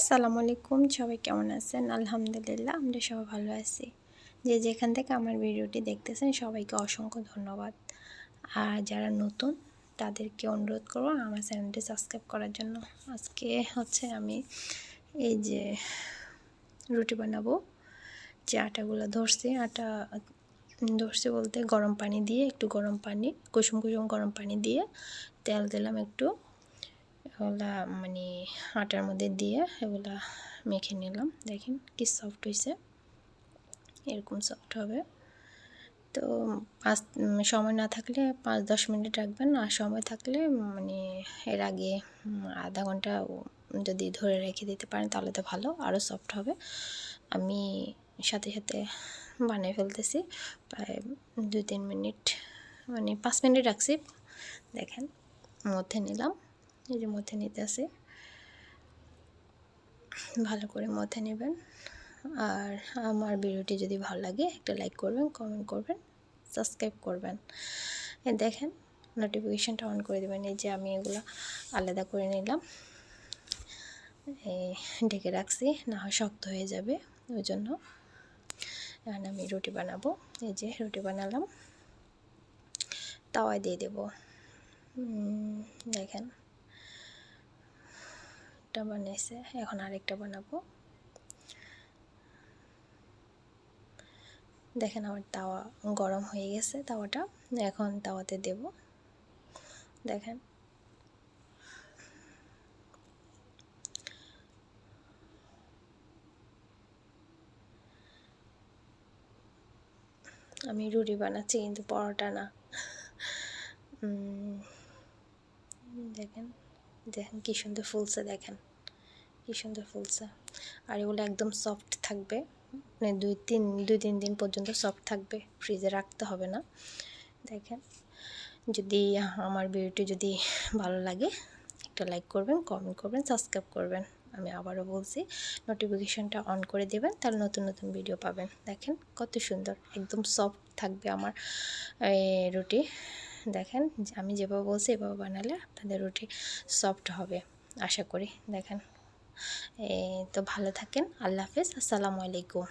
আসসালামু আলাইকুম, সবাই কেমন আছেন? আলহামদুলিল্লাহ আমরা সবাই ভালো আছি। যে যেখান থেকে আমার ভিডিওটি দেখতেছেন সবাইকে অসংখ্য ধন্যবাদ। আর যারা নতুন তাদেরকে অনুরোধ করব আমার চ্যানেলটি সাবস্ক্রাইব করার জন্য। আজকে হচ্ছে আমি এই যে রুটি বানাবো। যে আটাগুলো ধরছি বলতে গরম পানি দিয়ে, একটু গরম পানি কুসুম কুসুম গরম পানি দিয়ে তেল দিলাম একটু, এগুলা মানে আটার মধ্যে দিয়ে এগুলা মেখে নিলাম। দেখেন কি সফট হয়েছে, এরকম সফট হবে। তো সময় না থাকলে 5-10 মিনিট রাখবেন, আর সময় থাকলে মানে এর আগে আধা ঘন্টা যদি ধরে রেখে দিতে পারেন তাহলে তো ভালো, আরও সফট হবে। আমি সাথে সাথে বানিয়ে ফেলতেছি, প্রায় 2-3 মিনিট মানে 5 মিনিট রাখছি। দেখেন মধ্যে নিলাম, এই যে মধ্যে নিতে আসি, ভালো করে মধ্যে নেবেন। আর আমার ভিডিওটি যদি ভালো লাগে একটা লাইক করবেন, কমেন্ট করবেন, সাবস্ক্রাইব করবেন। দেখেন নোটিফিকেশানটা অন করে দেবেন। এই যে আমি এগুলো আলাদা করে নিলাম, ঢেকে রাখছি, না হয় শক্ত হয়ে যাবে, ওই জন্য। এখন আমি রুটি বানাবো। এই যে রুটি বানালাম, তাওয়ায় দিয়ে দেব। দেখেন একটা বানিয়েছে, এখন আরেকটা বানাবো। দেখেন আমার তাওয়া গরম হয়ে গেছে, তাওয়াটা এখন তাওয়াতে দেব। দেখেন আমি রুটি বানাচ্ছি কিন্তু পরোটা না। দেখেন দেখেন কি সুন্দর ফুলছে, দেখেন কি সুন্দর ফুলছে। আর এগুলো একদম সফট থাকবে, মানে 2-3 দিন পর্যন্ত সফট থাকবে, ফ্রিজে রাখতে হবে না। দেখেন যদি আমার ভিডিওটি যদি ভালো লাগে একটা লাইক করবেন, কমেন্ট করবেন, সাবস্ক্রাইব করবেন। আমি আবারও বলছি নোটিফিকেশানটা অন করে দেবেন, তাহলে নতুন নতুন ভিডিও পাবেন। দেখেন কত সুন্দর, একদম সফট থাকবে আমার রুটি। দেখেন আমি যেভাবে বলছি এভাবে বানালে আপনাদের রুটি সফট হবে আশা করি। দেখেন তো ভালো থাকেন, আল্লাহ হাফেজ, আসসালামু আলাইকুম।